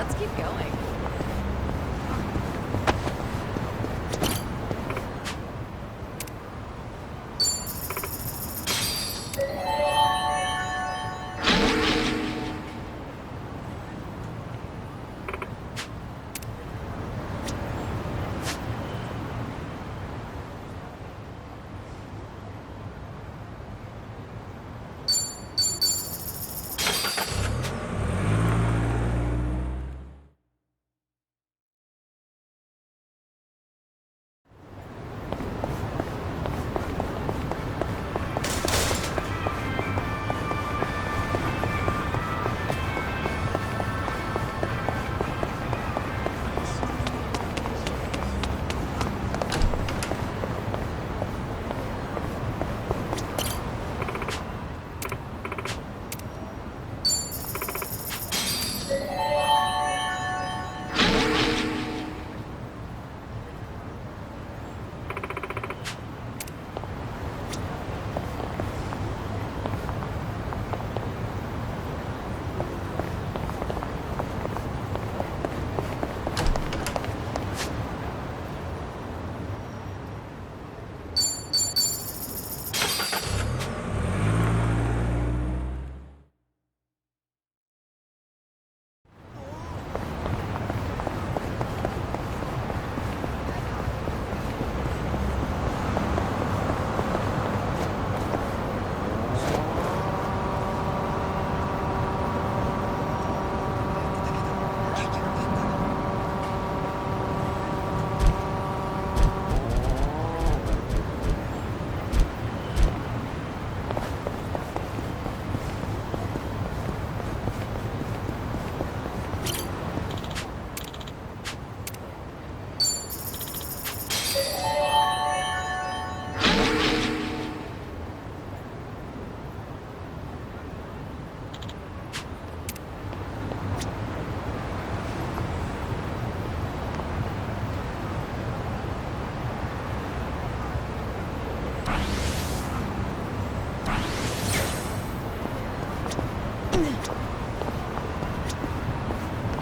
Let's keep going.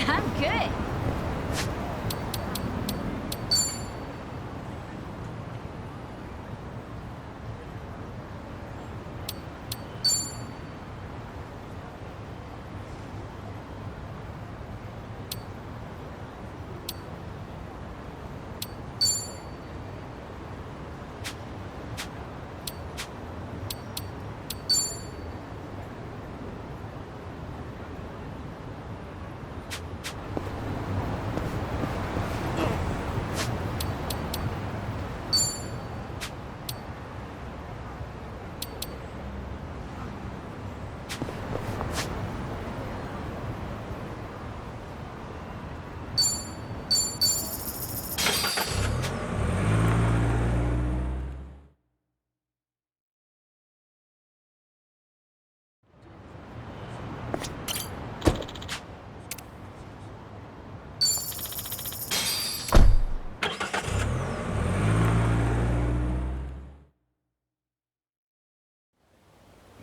I'm good.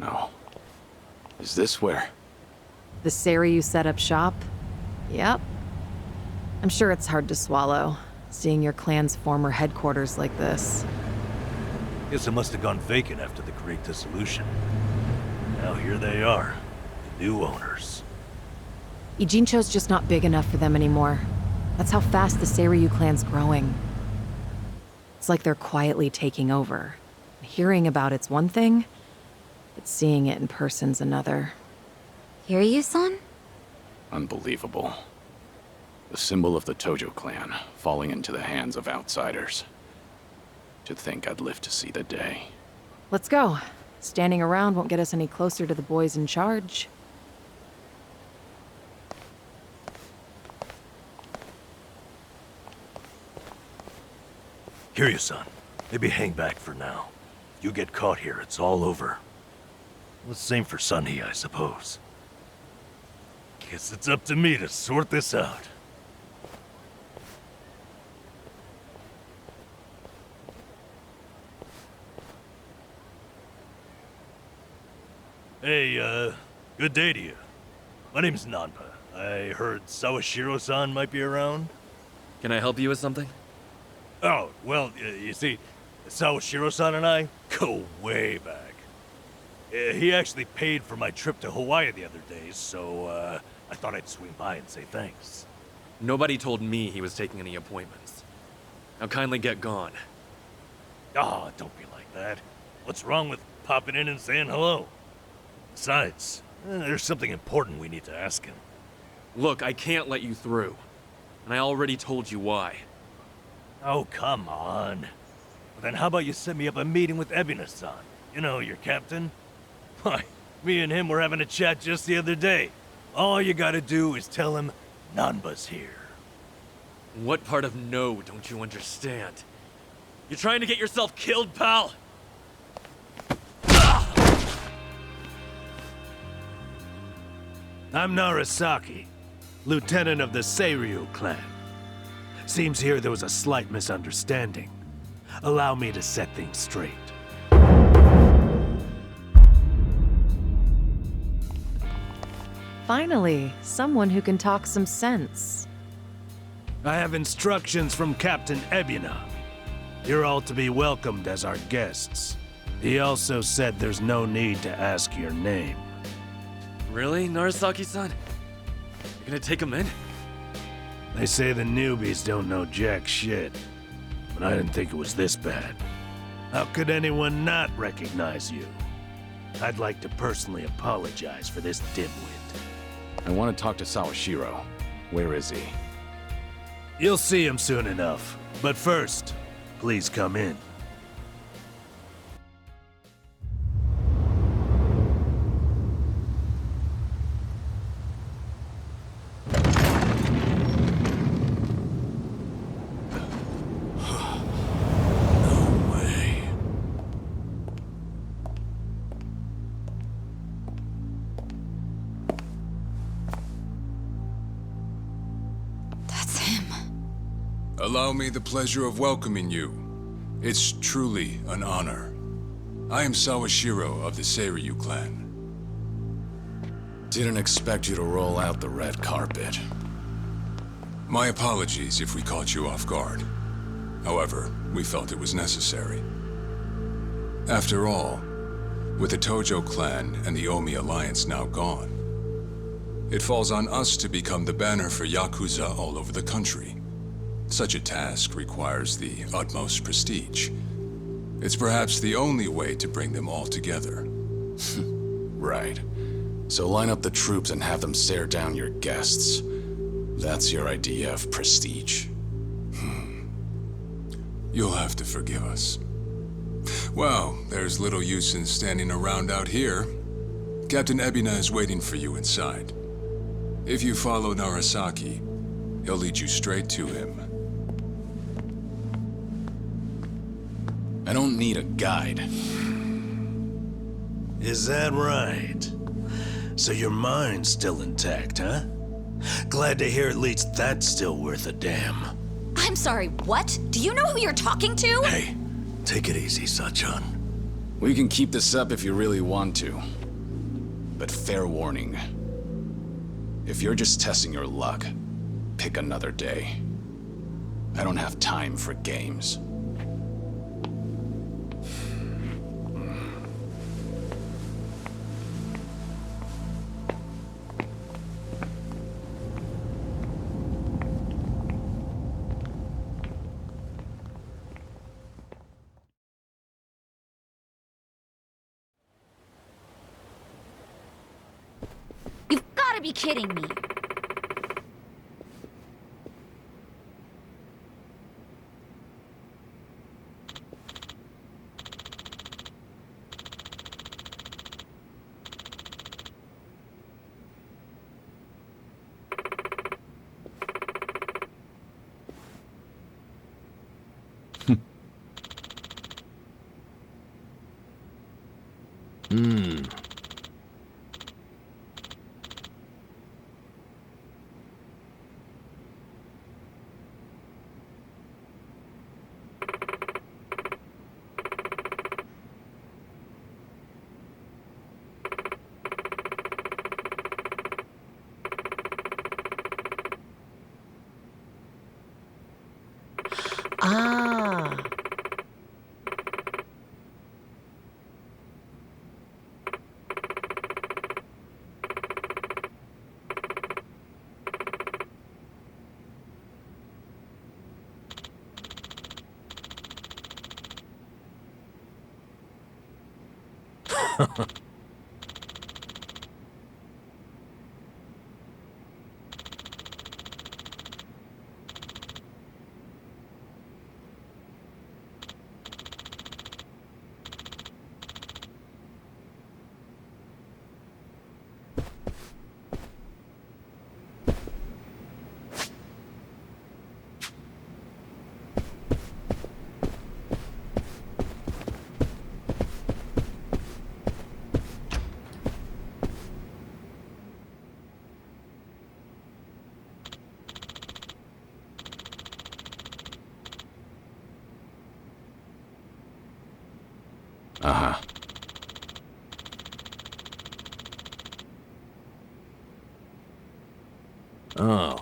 No. Is this where? The Seiryu set up shop? Yep. I'm sure it's hard to swallow, seeing your clan's former headquarters like this. Guess it must have gone vacant after the Great Dissolution. Now here they are, the new owners. Ijincho's just not big enough for them anymore. That's how fast the Seiryu clan's growing. It's like they're quietly taking over. Hearing about it's one thing, but seeing it in person's another. Kiryu-san? Unbelievable. The symbol of the Tojo clan, falling into the hands of outsiders. To think I'd live to see the day. Let's go. Standing around won't get us any closer to the boys in charge. Kiryu-san, maybe hang back for now. If you get caught here, it's all over. Well, the same for Sunny, I suppose. Guess it's up to me to sort this out. Hey, good day to you. My name's Nanpa. I heard Sawashiro-san might be around. Can I help you with something? Oh, well, you see, Sawashiro-san and I go way back. He actually paid for my trip to Hawaii the other day, so I thought I'd swing by and say thanks. Nobody told me he was taking any appointments. Now kindly get gone. Oh, don't be like that. What's wrong with popping in and saying hello? Besides, there's something important we need to ask him. Look, I can't let you through. And I already told you why. Oh, come on. Well, then how about you set me up a meeting with Ebina-san? You know, your captain? Why, me and him were having a chat just the other day. All you gotta do is tell him Nanba's here. What part of no don't you understand? You're trying to get yourself killed, pal? I'm Narasaki, lieutenant of the Seiryu clan. Seems here there was a slight misunderstanding. Allow me to set things straight. Finally, someone who can talk some sense. I have instructions from Captain Ebina. You're all to be welcomed as our guests. He also said there's no need to ask your name. Really, Narasaki-san? You're gonna take him in? They say the newbies don't know jack shit, but I didn't think it was this bad. How could anyone not recognize you? I'd like to personally apologize for this dimwit. I want to talk to Sawashiro. Where is he? You'll see him soon enough, but first, please come in. That's him. Allow me the pleasure of welcoming you. It's truly an honor. I am Sawashiro of the Seiryu clan. Didn't expect you to roll out the red carpet. My apologies if we caught you off guard. However, we felt it was necessary. After all, with the Tojo clan and the Omi alliance now gone, it falls on us to become the banner for Yakuza all over the country. Such a task requires the utmost prestige. It's perhaps the only way to bring them all together. Right. So line up the troops and have them stare down your guests. That's your idea of prestige. You'll have to forgive us. Well, there's little use in standing around out here. Captain Ebina is waiting for you inside. If you follow Narasaki, he'll lead you straight to him. I don't need a guide. Is that right? So your mind's still intact, huh? Glad to hear at least that's still worth a damn. I'm sorry, what? Do you know who you're talking to? Hey, take it easy, Sachan. We can keep this up if you really want to. But fair warning. If you're just testing your luck, pick another day. I don't have time for games. You've gotta be kidding me. Ah. Uh-huh. Oh.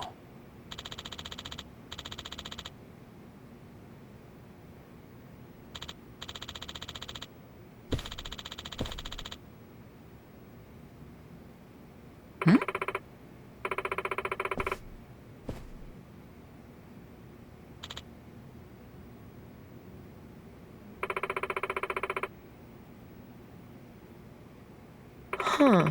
Huh.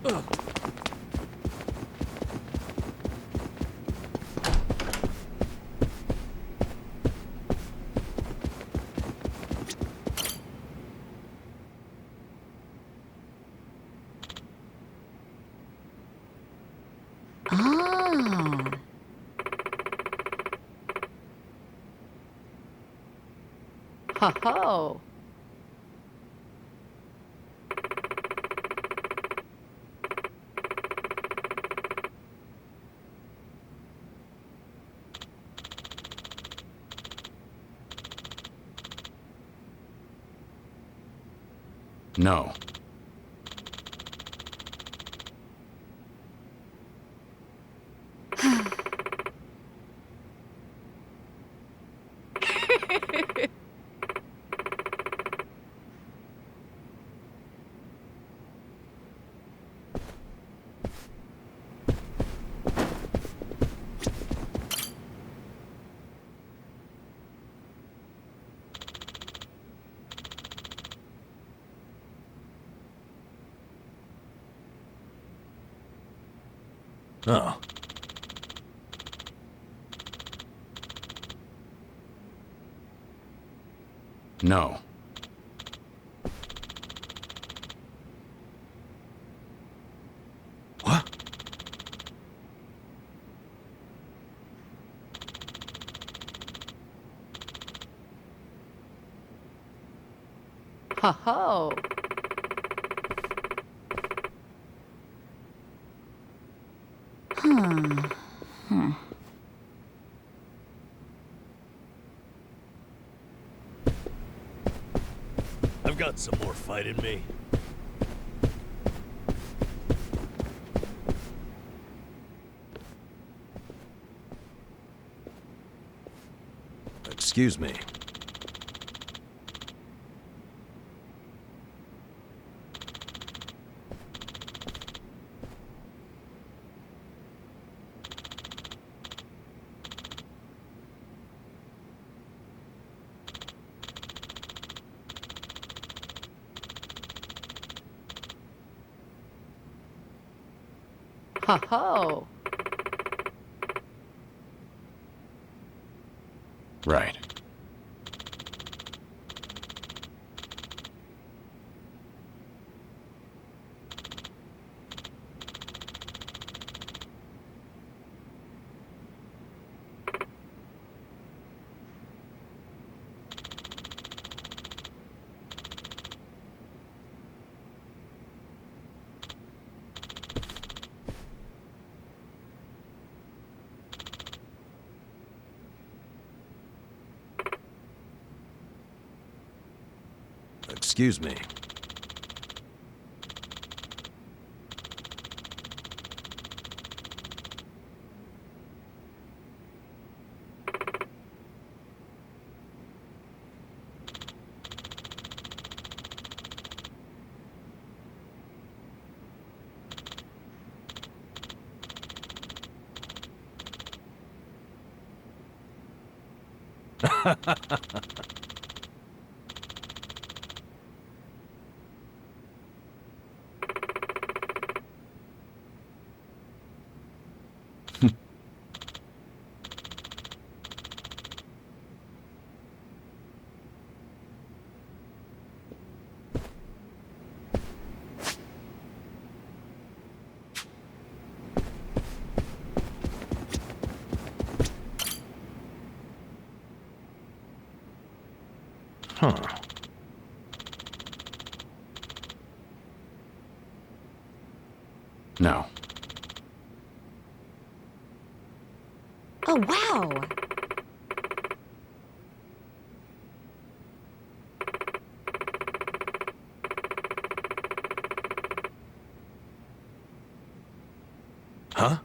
Oh. Ho ho! No. Oh. No. What? Ho ho! I've got some more fight in me. Excuse me. Ho ho! Right. Excuse me. Huh. No. Oh, wow. Huh?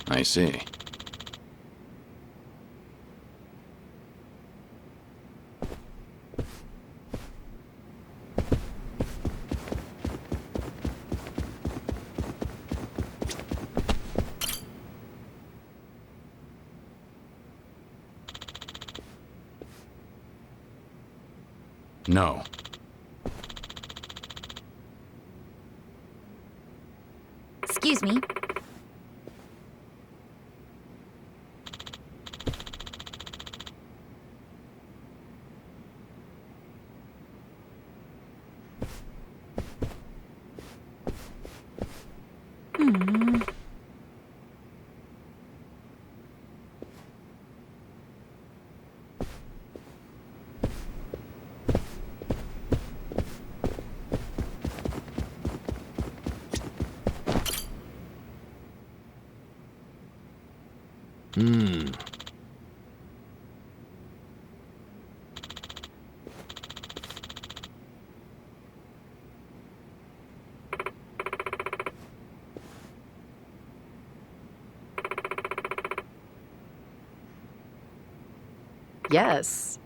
I see. No. Excuse me. Hmm. Yes.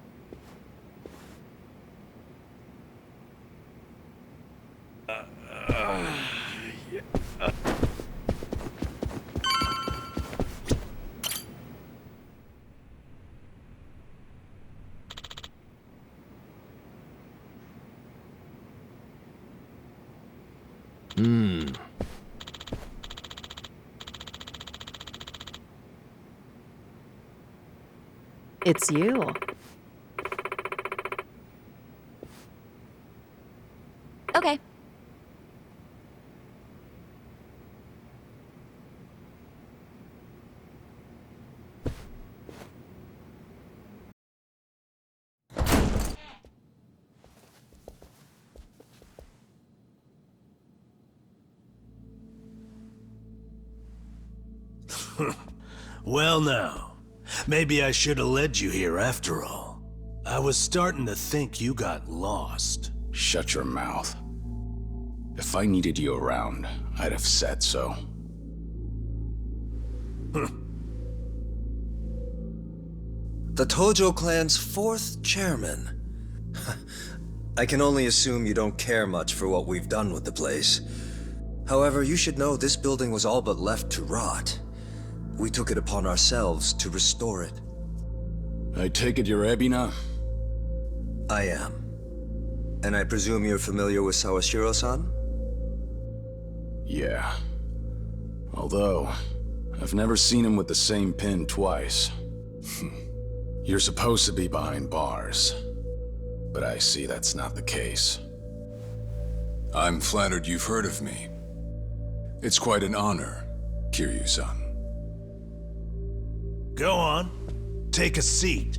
Hmm. It's you. Okay. Well now, maybe I should have led you here after all. I was starting to think you got lost. Shut your mouth. If I needed you around, I'd have said so. The Tojo clan's fourth chairman. I can only assume you don't care much for what we've done with the place. However, you should know this building was all but left to rot. We took it upon ourselves to restore it. I take it you're Ebina? I am. And I presume you're familiar with Sawashiro-san? Yeah. Although, I've never seen him with the same pin twice. You're supposed to be behind bars. But I see that's not the case. I'm flattered you've heard of me. It's quite an honor, Kiryu-san. Go on. Take a seat.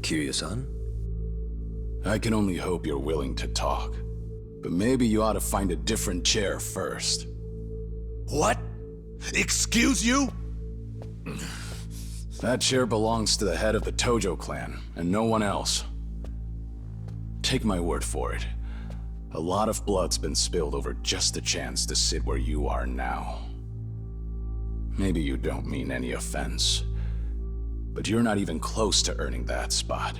Kiryu-san? I can only hope you're willing to talk. But maybe you ought to find a different chair first. What? Excuse you? That chair belongs to the head of the Tojo clan, and no one else. Take my word for it. A lot of blood's been spilled over just a chance to sit where you are now. Maybe you don't mean any offense, but you're not even close to earning that spot.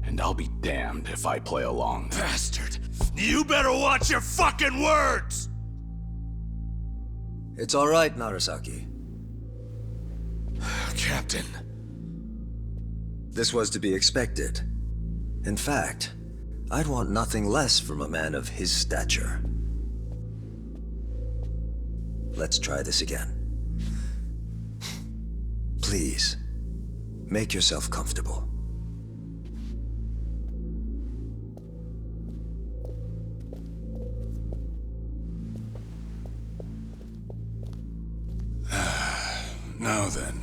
And I'll be damned if I play along. Bastard! You better watch your fucking words! It's all right, Narasaki. Captain. This was to be expected. In fact, I'd want nothing less from a man of his stature. Let's try this again. Please, make yourself comfortable. Now then,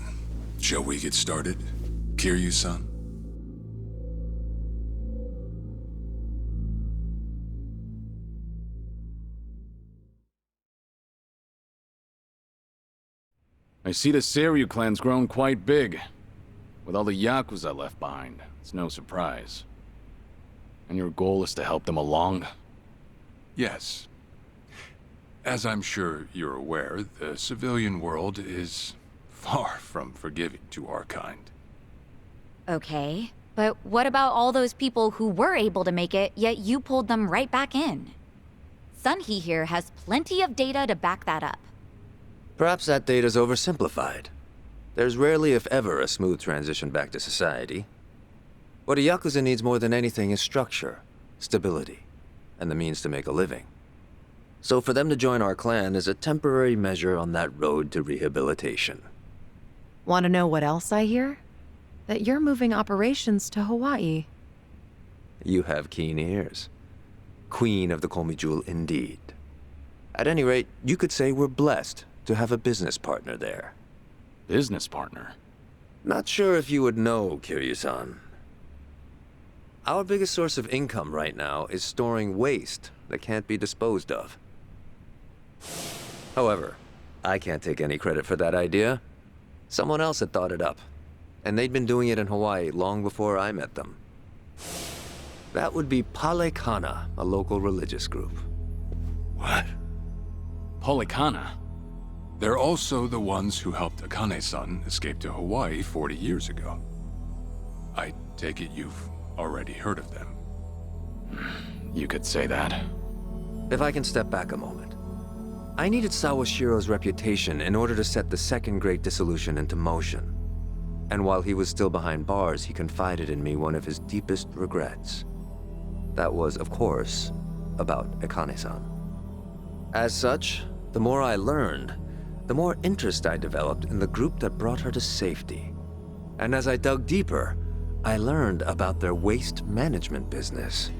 shall we get started, Kiryu-san? I see the Seiryu clan's grown quite big. With all the Yakuza left behind, it's no surprise. And your goal is to help them along? Yes. As I'm sure you're aware, the civilian world is far from forgiving to our kind. Okay, but what about all those people who were able to make it, yet you pulled them right back in? Sunhee here has plenty of data to back that up. Perhaps that data's oversimplified. There's rarely, if ever, a smooth transition back to society. What a Yakuza needs more than anything is structure, stability, and the means to make a living. So for them to join our clan is a temporary measure on that road to rehabilitation. Want to know what else I hear? That you're moving operations to Hawaii. You have keen ears. Queen of the Komi Jewel indeed. At any rate, you could say we're blessed to have a business partner there. Business partner? Not sure if you would know, Kiryu-san. Our biggest source of income right now is storing waste that can't be disposed of. However, I can't take any credit for that idea. Someone else had thought it up, and they'd been doing it in Hawaii long before I met them. That would be Palekana, a local religious group. What? Polikana? They're also the ones who helped Akane-san escape to Hawaii 40 years ago. I take it you've already heard of them. You could say that. If I can step back a moment. I needed Sawashiro's reputation in order to set the second Great Dissolution into motion. And while he was still behind bars, he confided in me one of his deepest regrets. That was, of course, about Akane-san. As such, the more I learned, the more interest I developed in the group that brought her to safety. And as I dug deeper, I learned about their waste management business.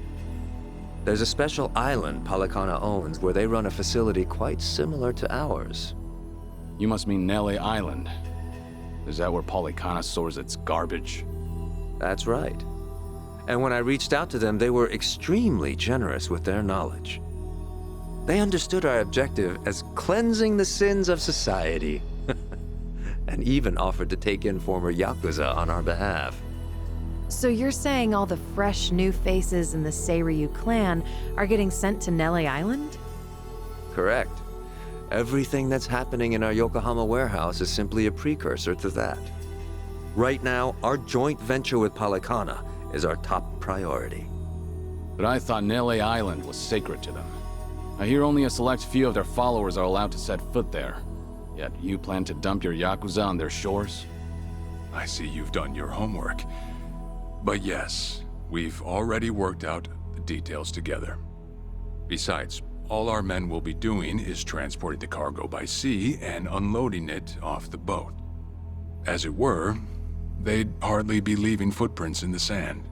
There's a special island Palekana owns where they run a facility quite similar to ours. You must mean Nele Island. Is that where Polikana stores its garbage? That's right. And when I reached out to them, they were extremely generous with their knowledge. They understood our objective as cleansing the sins of society, and even offered to take in former Yakuza on our behalf. So you're saying all the fresh new faces in the Seiryu clan are getting sent to Nele Island? Correct. Everything that's happening in our Yokohama warehouse is simply a precursor to that. Right now, our joint venture with Palekana is our top priority. But I thought Nele Island was sacred to them. I hear only a select few of their followers are allowed to set foot there. Yet you plan to dump your Yakuza on their shores? I see you've done your homework. But yes, we've already worked out the details together. Besides, all our men will be doing is transporting the cargo by sea and unloading it off the boat. As it were, they'd hardly be leaving footprints in the sand.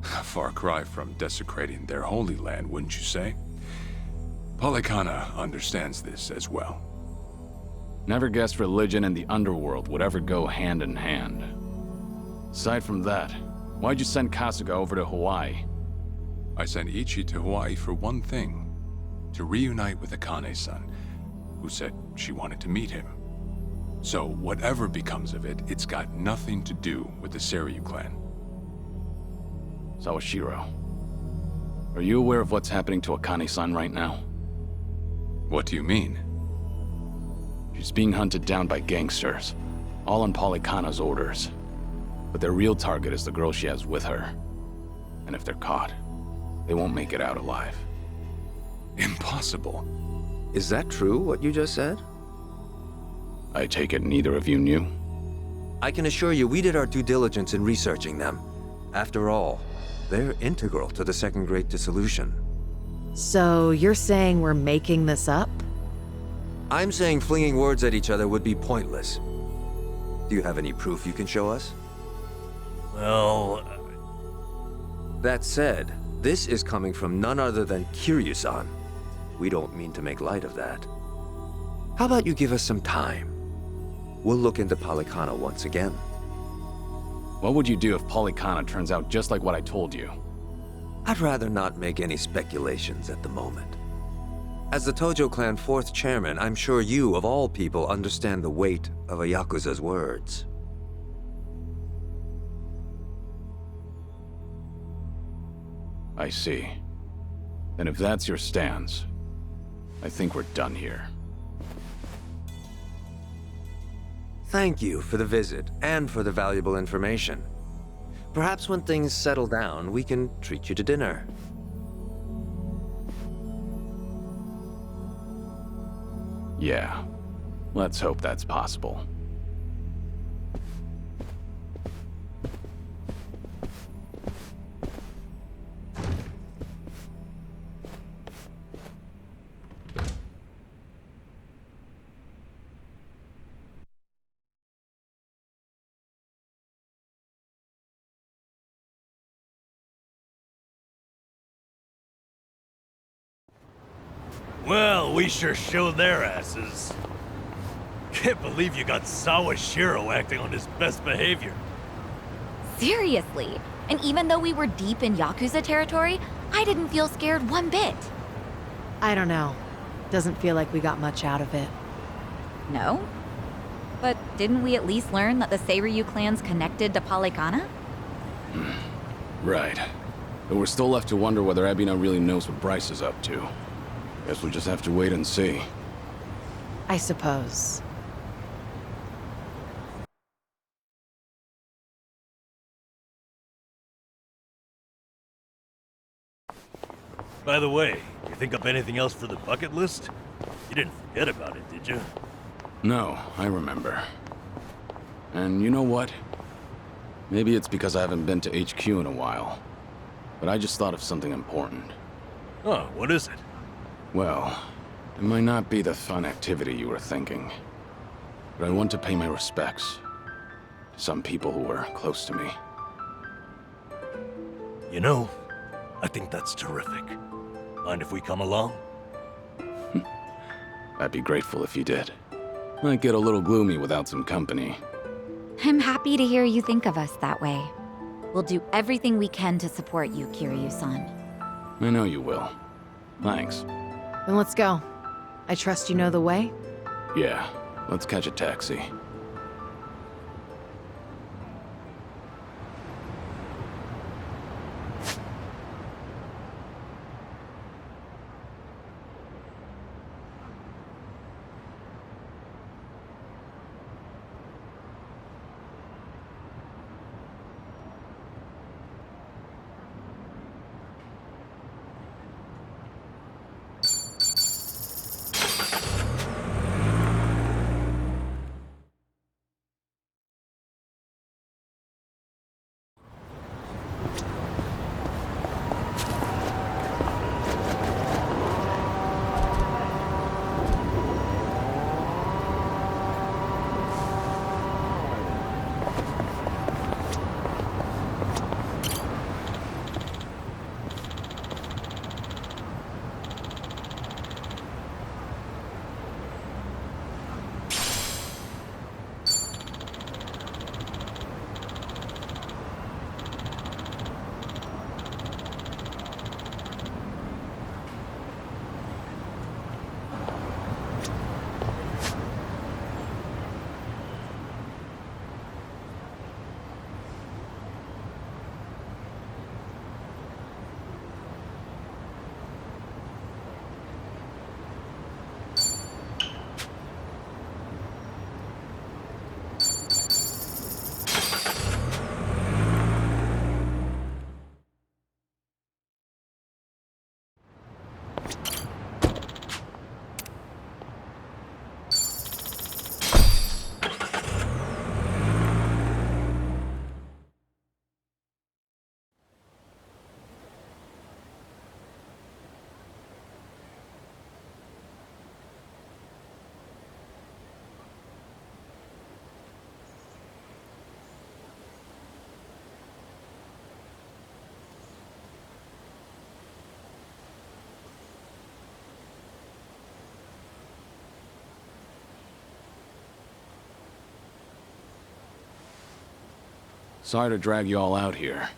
A far cry from desecrating their holy land, wouldn't you say? Palekana understands this as well. Never guessed religion and the underworld would ever go hand in hand. Aside from that, why'd you send Kasuga over to Hawaii? I sent Ichi to Hawaii for one thing. To reunite with Akane-san, who said she wanted to meet him. So whatever becomes of it, it's got nothing to do with the Seiryu clan. Sawashiro, are you aware of what's happening to Akane-san right now? What do you mean? She's being hunted down by gangsters, all on Polykhana's orders. But their real target is the girl she has with her. And if they're caught, they won't make it out alive. Impossible. Is that true, what you just said? I take it neither of you knew? I can assure you we did our due diligence in researching them. After all, they're integral to the Second Great Dissolution. So you're saying we're making this up? I'm saying flinging words at each other would be pointless. Do you have any proof you can show us? Well, That said, this is coming from none other than Kiryu-san. We don't mean to make light of that. How about you give us some time? We'll look into Polykhana once again. What would you do if Polykhana turns out just like what I told you? I'd rather not make any speculations at the moment. As the Tojo clan 4th chairman, I'm sure you, of all people, understand the weight of a Yakuza's words. I see. Then if that's your stance, I think we're done here. Thank you for the visit, and for the valuable information. Perhaps when things settle down, we can treat you to dinner. Yeah. Let's hope that's possible. well, we sure showed their asses. Can't believe you got Sawashiro acting on his best behavior. Seriously. And even though we were deep in Yakuza territory, I didn't feel scared one bit. I don't know. Doesn't feel like we got much out of it. No? But didn't we at least learn that the Seiryu clan's connected to Polykhana? Right. But we're still left to wonder whether Ebina really knows what Bryce is up to. Guess we'll just have to wait and see. I suppose. By the way, you think up anything else for the bucket list? You didn't forget about it, did you? No, I remember. And you know what? Maybe it's because I haven't been to HQ in a while. But I just thought of something important. Oh, what is it? Well, it might not be the fun activity you were thinking. But I want to pay my respects to some people who were close to me. You know, I think that's terrific. Mind if we come along? I'd be grateful if you did. Might get a little gloomy without some company. I'm happy to hear you think of us that way. We'll do everything we can to support you, Kiryu-san. I know you will. Thanks. Then let's go. I trust you know the way? Yeah, let's catch a taxi. Sorry to drag you all out here.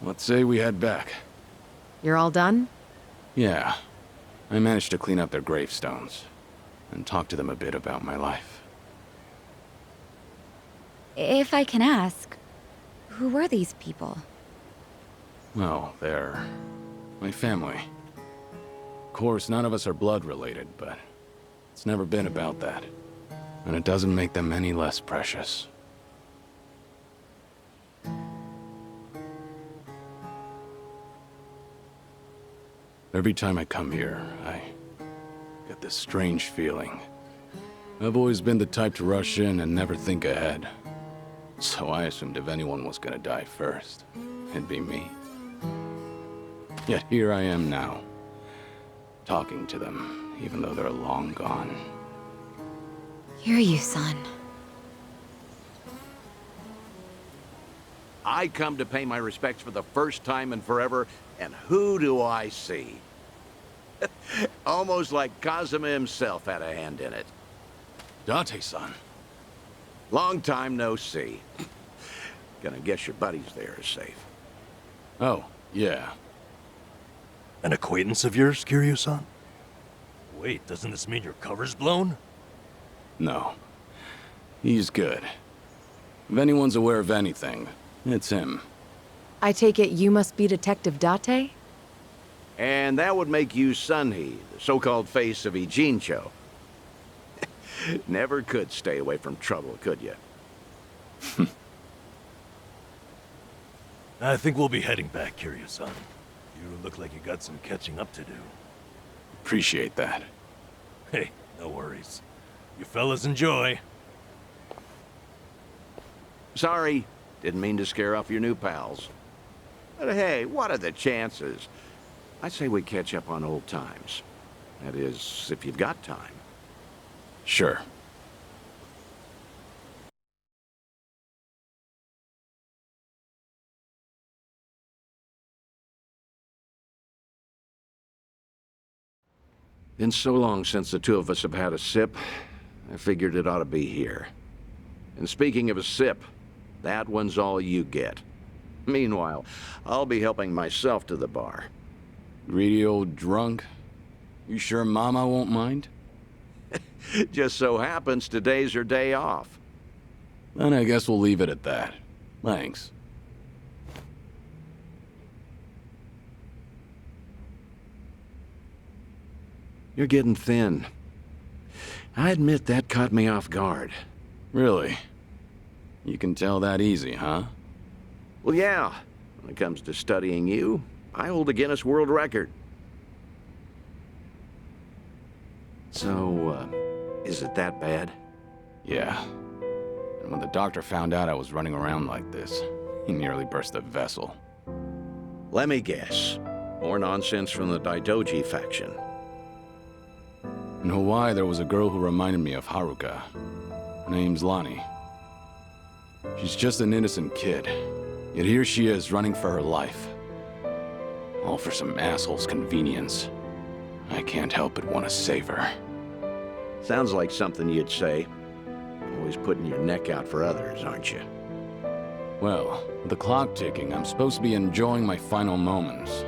Let's say we head back. You're all done? Yeah. I managed to clean up their gravestones and talk to them a bit about my life. If I can ask, who were these people? Well, they're my family. Of course, none of us are blood related, but it's never been about that. And it doesn't make them any less precious. Every time I come here, I get this strange feeling. I've always been the type to rush in and never think ahead. So I assumed if anyone was gonna die first, it'd be me. Yet here I am now, talking to them, even though they're long gone. Hear you, son. I come to pay my respects for the first time in forever, and who do I see? Almost like Kazuma himself had a hand in it. Date-san. Long time no see. Gonna guess your buddies there are safe. Oh, yeah. An acquaintance of yours, Kiryu-san? Wait, doesn't this mean your cover's blown? No. He's good. If anyone's aware of anything, it's him. I take it you must be Detective Date? And that would make you Sunhee, the so-called face of Ijincho. Never could stay away from trouble, could you? I think we'll be heading back, Kiryu-san. You look like you got some catching up to do. Appreciate that. Hey, no worries. You fellas enjoy. Sorry, didn't mean to scare off your new pals. But hey, what are the chances? I say we catch up on old times. That is, if you've got time. Sure. Been so long since the two of us have had a sip, I figured it ought to be here. And speaking of a sip, that one's all you get. Meanwhile, I'll be helping myself to the bar. Greedy old drunk? You sure Mama won't mind? Just so happens today's her day off. Then I guess we'll leave it at that. Thanks. You're getting thin. I admit that caught me off guard. Really? You can tell that easy, huh? Well, yeah. When it comes to studying you, I hold a Guinness World Record. So, is it that bad? Yeah. And when the doctor found out I was running around like this, he nearly burst a vessel. Let me guess. More nonsense from the Daidoji faction. In Hawaii, there was a girl who reminded me of Haruka. Her name's Lonnie. She's just an innocent kid. Yet here she is, running for her life. All for some asshole's convenience. I can't help but want to save her. Sounds like something you'd say. Always putting your neck out for others, aren't you? Well, with the clock ticking, I'm supposed to be enjoying my final moments.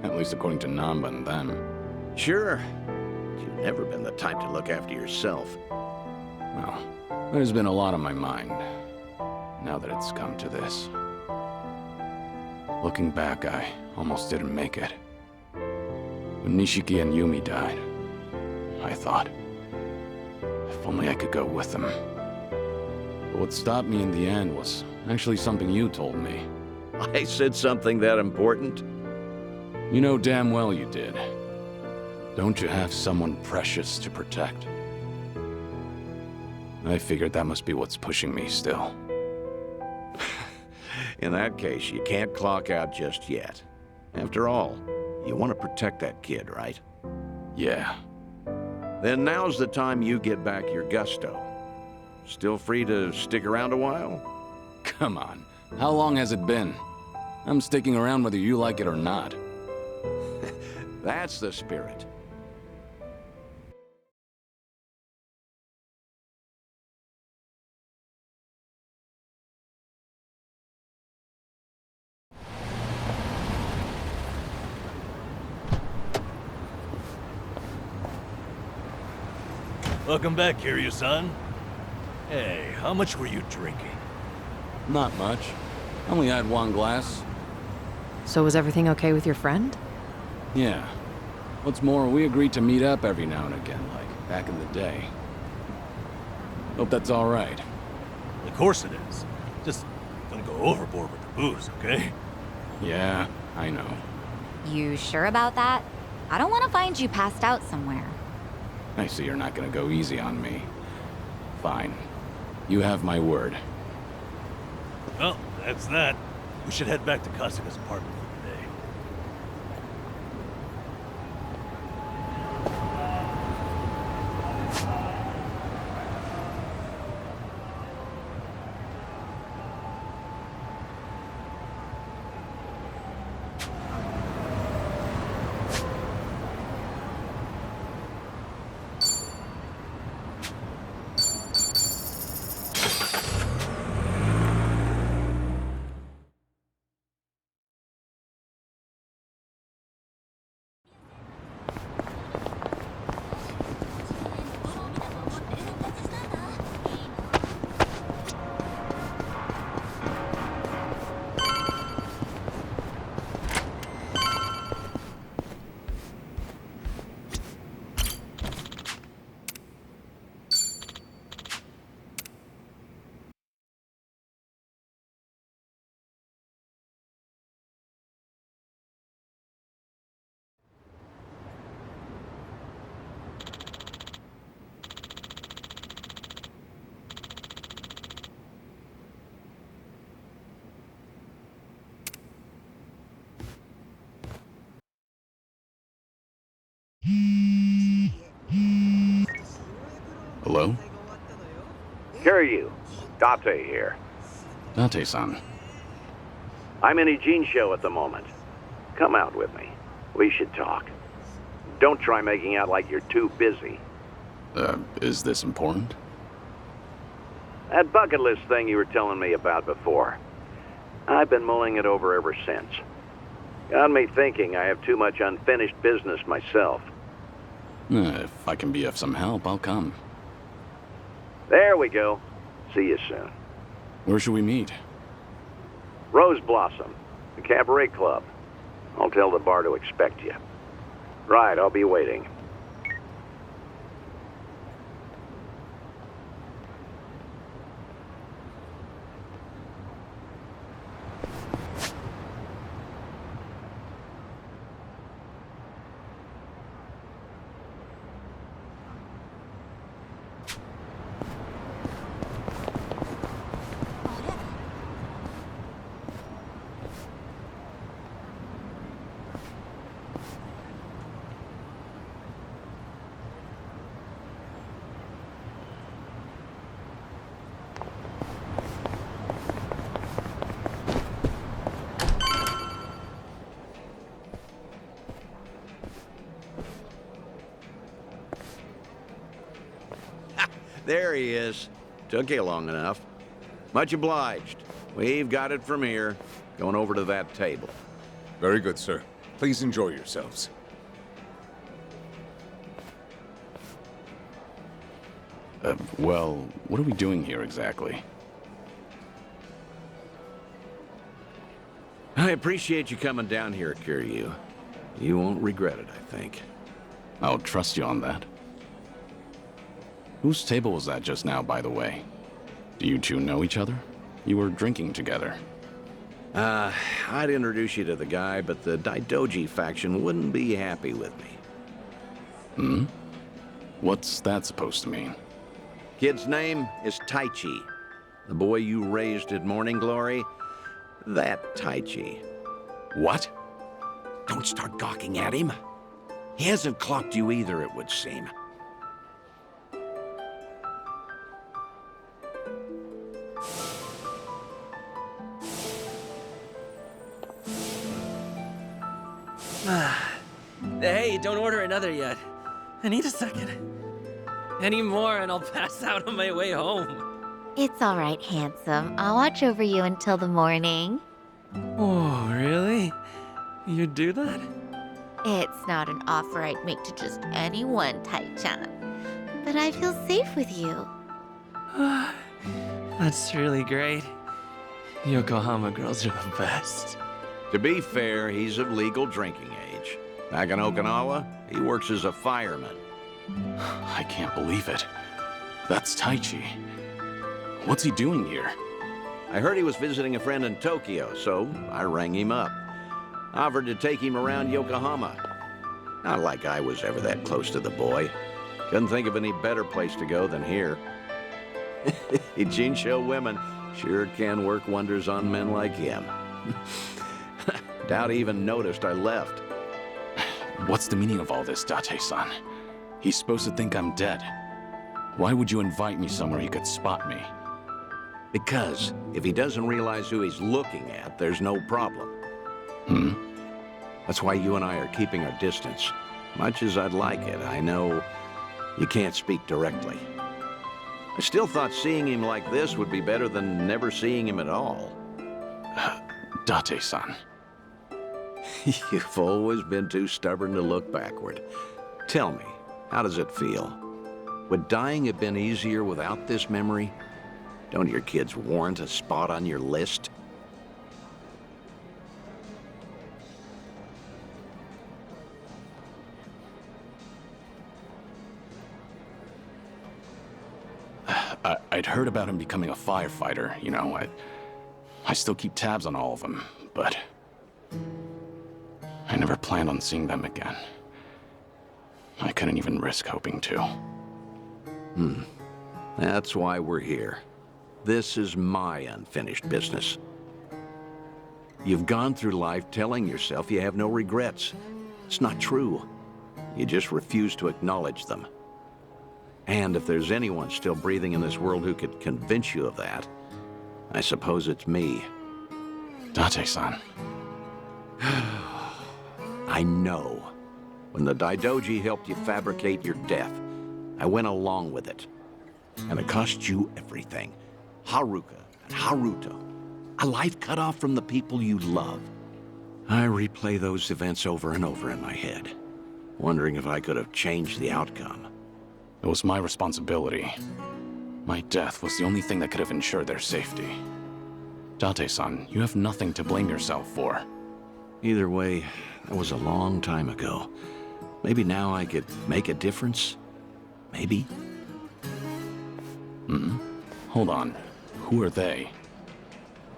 At least according to Namba and them. Sure. You've never been the type to look after yourself. Well, there's been a lot on my mind, now that it's come to this. Looking back, I almost didn't make it. When Nishiki and Yumi died, I thought, if only I could go with them. But what stopped me in the end was actually something you told me. I said something that important? You know damn well you did. Don't you have someone precious to protect? I figured that must be what's pushing me still. In that case, you can't clock out just yet. After all, you want to protect that kid, right? Yeah. Then now's the time you get back your gusto. Still free to stick around a while? Come on. How long has it been? I'm sticking around whether you like it or not. That's the spirit. Welcome back, Kiryu-san. Hey, how much were you drinking? Not much. Only had one glass. So was everything okay with your friend? Yeah. What's more, we agreed to meet up every now and again, like back in the day. Hope that's all right. Of course it is. Just don't go overboard with the booze, okay? Yeah, I know. You sure about that? I don't want to find you passed out somewhere. I see you're not gonna go easy on me. Fine. You have my word. Well, that's that. We should head back to Kasuga's apartment for the day. Hello? Kiryu, Date here. Date-san. I'm in Ijincho at the moment. Come out with me. We should talk. Don't try making out like you're too busy. Is this important? That bucket list thing you were telling me about before. I've been mulling it over ever since. Got me thinking I have too much unfinished business myself. If I can be of some help, I'll come. There we go. See you soon. Where should we meet? Rose Blossom, the cabaret club. I'll tell the bar to expect you. Right, I'll be waiting. There he is. Took you long enough. Much obliged. We've got it from here. Going over to that table. Very good, sir. Please enjoy yourselves. Well, what are we doing here exactly? I appreciate you coming down here, Kiryu. You won't regret it, I think. I'll trust you on that. Whose table was that just now, by the way? Do you two know each other? You were drinking together. I'd introduce you to the guy, but the Daidoji faction wouldn't be happy with me. Hmm? What's that supposed to mean? Kid's name is Taichi. The boy you raised at Morning Glory, that Taichi. What? Don't start gawking at him. He hasn't clocked you either, it would seem. Hey, don't order another yet. I need a second. Any more and I'll pass out on my way home. It's all right, handsome. I'll watch over you until the morning. Oh, really? You'd do that? It's not an offer I'd make to just anyone, Tai-chan. but I feel safe with you. That's really great. Yokohama girls are the best. To be fair, he's of legal drinking age. Back in Okinawa, he works as a fireman. I can't believe it. That's Taichi. What's he doing here? I heard he was visiting a friend in Tokyo, so I rang him up. Offered to take him around Yokohama. Not like I was ever that close to the boy. Couldn't think of any better place to go than here. Ijincho women sure can work wonders on men like him. Doubt he even noticed I left. What's the meaning of all this, Date-san? He's supposed to think I'm dead. Why would you invite me somewhere he could spot me? Because if he doesn't realize who he's looking at, there's no problem. That's why you and I are keeping our distance. Much as I'd like it, I know you can't speak directly. I still thought seeing him like this would be better than never seeing him at all. Date-san. You've always been too stubborn to look backward. Tell me, how does it feel? Would dying have been easier without this memory? Don't your kids warrant a spot on your list? I'd heard about him becoming a firefighter, you know. I still keep tabs on all of them, but I never planned on seeing them again. I couldn't even risk hoping to. That's why we're here. This is my unfinished business. You've gone through life telling yourself you have no regrets. It's not true. You just refuse to acknowledge them. And if there's anyone still breathing in this world who could convince you of that, I suppose it's me. Date-san. I know. When the Daidoji helped you fabricate your death, I went along with it. And it cost you everything. Haruka and Haruto. A life cut off from the people you love. I replay those events over and over in my head, wondering if I could have changed the outcome. It was my responsibility. My death was the only thing that could have ensured their safety. Date-san, you have nothing to blame yourself for. Either way, that was a long time ago. Maybe now I could make a difference? Maybe? Hold on. Who are they?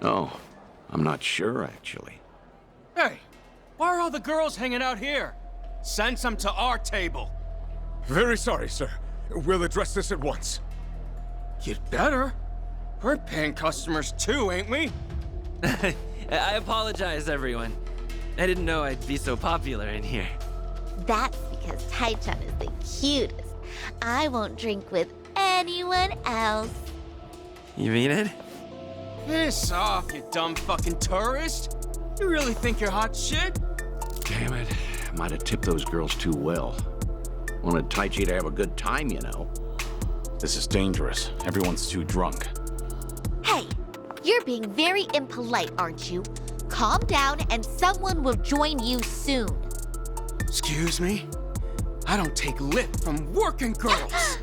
Oh, I'm not sure, actually. Hey, why are all the girls hanging out here? Send some to our table. Very sorry, sir. We'll address this at once. You'd better. We're paying customers too, ain't we? I apologize, everyone. I didn't know I'd be so popular in here. That's because Taichan is the cutest. I won't drink with anyone else. You mean it? Piss off, you dumb fucking tourist. You really think you're hot shit? Damn it. Might have tipped those girls too well. Wanted Taichi to have a good time, you know. This is dangerous. Everyone's too drunk. Hey, you're being very impolite, aren't you? Calm down and someone will join you soon. Excuse me? I don't take lip from working girls.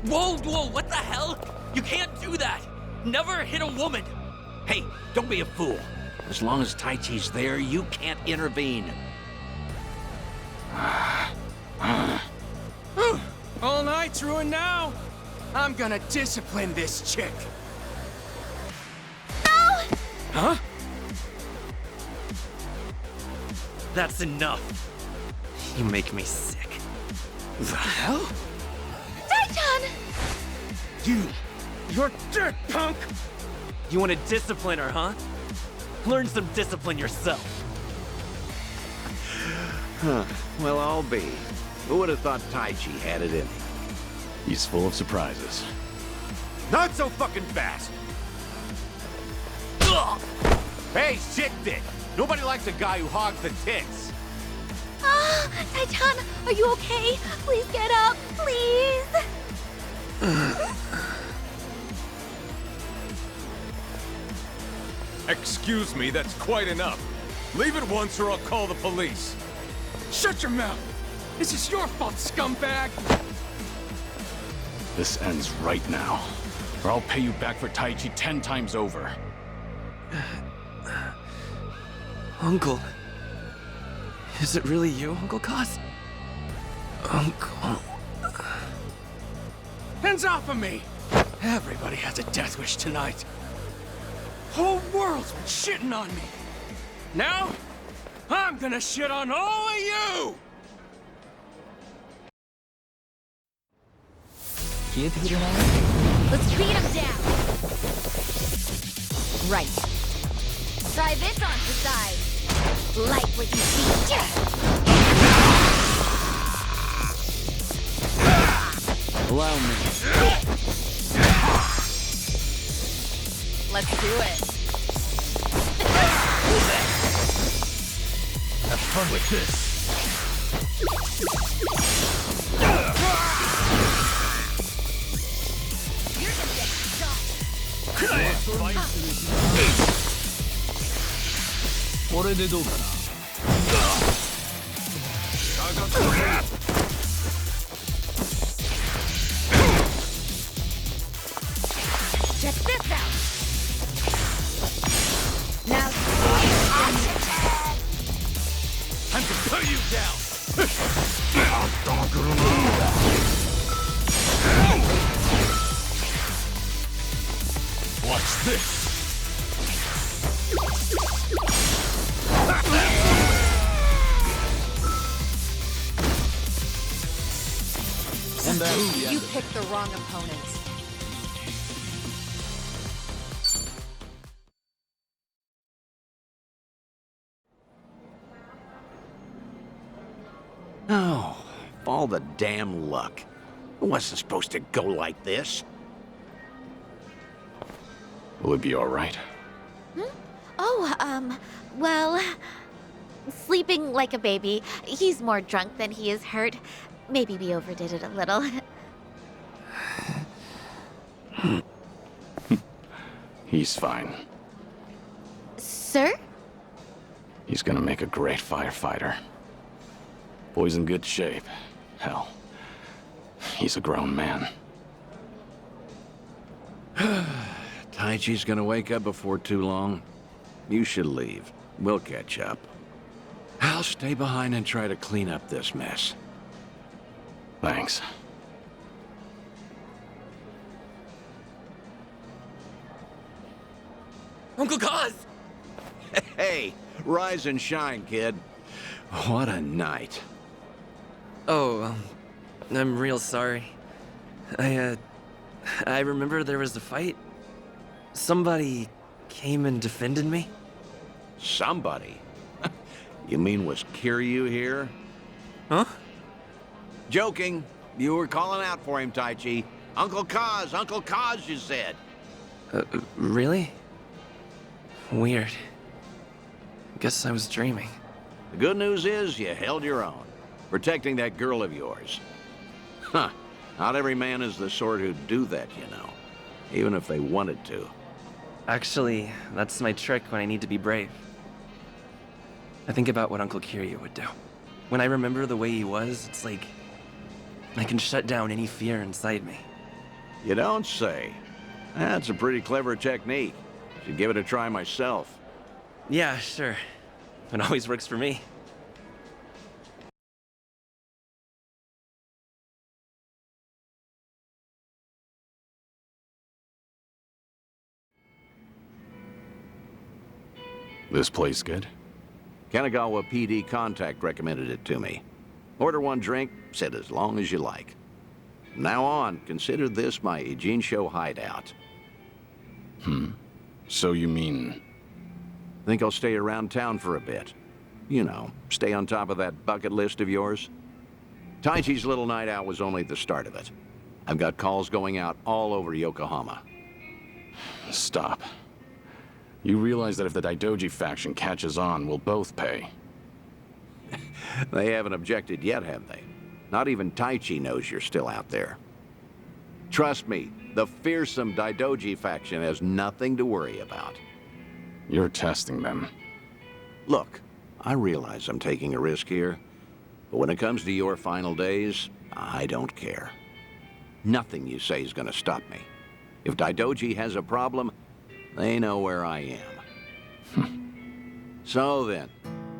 Whoa, what the hell? You can't do that! Never hit a woman! Hey, don't be a fool. As long as Taichi's there, you can't intervene. All night's ruined now. I'm gonna discipline this chick. No! Huh? That's enough. You make me sick. The hell? Taichan! You're dead, punk! You want to discipline her, huh? Learn some discipline yourself. Well, I'll be. Who would have thought Taichi had it in him? He's full of surprises. Not so fucking fast! Hey, shit dick! Nobody likes a guy who hogs the tits! Ah, Taichan, are you okay? Please get up, please! Excuse me, that's quite enough. Leave it once or I'll call the police. Shut your mouth! This is your fault, scumbag! This ends right now, or I'll pay you back for Taichi 10 times over. Uncle. Is it really you, Uncle Kaz? Uncle... Hands off of me! Everybody has a death wish tonight. Whole world's been shitting on me. Now, I'm gonna shit on all of you! Let's beat him down. Right. Try this on the side. Like what you see. Allow me. Let's do it. Have fun with this. Check this out. Now, Time to cut you down. Watch this. You picked the wrong opponent. Oh, all the damn luck. It wasn't supposed to go like this. Will it be all right? Oh, well... Sleeping like a baby. He's more drunk than he is hurt. Maybe we overdid it a little. He's fine. Sir? He's gonna make a great firefighter. Boy's in good shape. Hell, he's a grown man. Taichi's gonna wake up before too long. You should leave. We'll catch up. I'll stay behind and try to clean up this mess. Thanks. Uncle Kaz! Hey, rise and shine, kid. What a night. Oh, I'm real sorry. I remember there was a fight. Somebody came and defended me. Somebody? You mean was Kiryu here? Huh? Joking. You were calling out for him, Taichi. Uncle Kaz, you said. Really? Weird. Guess I was dreaming. The good news is you held your own, protecting that girl of yours. Huh. Not every man is the sort who'd do that, you know. Even if they wanted to. Actually, that's my trick when I need to be brave. I think about what Uncle Kiryu would do. When I remember the way he was, it's like I can shut down any fear inside me. You don't say. That's a pretty clever technique. Should give it a try myself. Yeah, sure. It always works for me. This place good? Kanagawa PD contact recommended it to me. Order one drink, sit as long as you like. From now on, consider this my Ijincho hideout. So you mean... Think I'll stay around town for a bit. You know, stay on top of that bucket list of yours. Taichi's little night out was only the start of it. I've got calls going out all over Yokohama. Stop. You realize that if the Daidoji faction catches on, we'll both pay. They haven't objected yet, have they? Not even Taichi knows you're still out there. Trust me, the fearsome Daidoji faction has nothing to worry about. You're testing them. Look, I realize I'm taking a risk here, but when it comes to your final days, I don't care. Nothing you say is gonna stop me. If Daidoji has a problem, they know where I am. So then,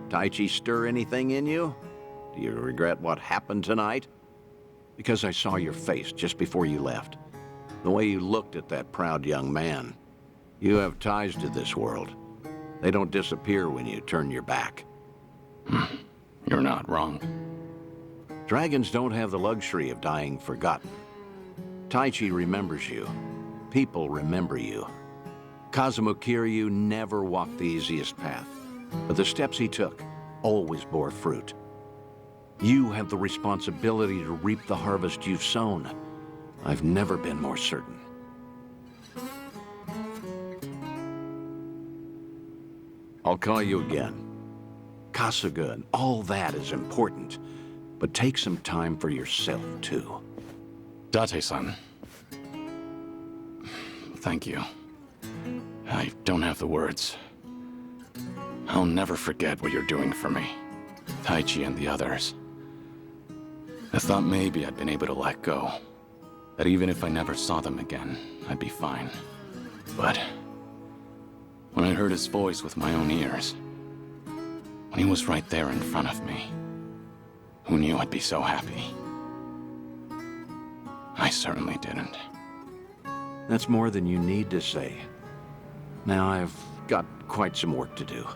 Taichi stir anything in you? Do you regret what happened tonight? Because I saw your face just before you left. The way you looked at that proud young man. You have ties to this world. They don't disappear when you turn your back. You're not wrong. Dragons don't have the luxury of dying forgotten. Taichi remembers you. People remember you. Kazuma Kiryu never walked the easiest path, but the steps he took always bore fruit. You have the responsibility to reap the harvest you've sown. I've never been more certain. I'll call you again. Kasuga and all that is important, but take some time for yourself, too. Date-san. Thank you. I don't have the words. I'll never forget what you're doing for me. Taichi and the others. I thought maybe I'd been able to let go. That even if I never saw them again, I'd be fine. But when I heard his voice with my own ears, when he was right there in front of me, who knew I'd be so happy? I certainly didn't. That's more than you need to say. Now I've got quite some work to do.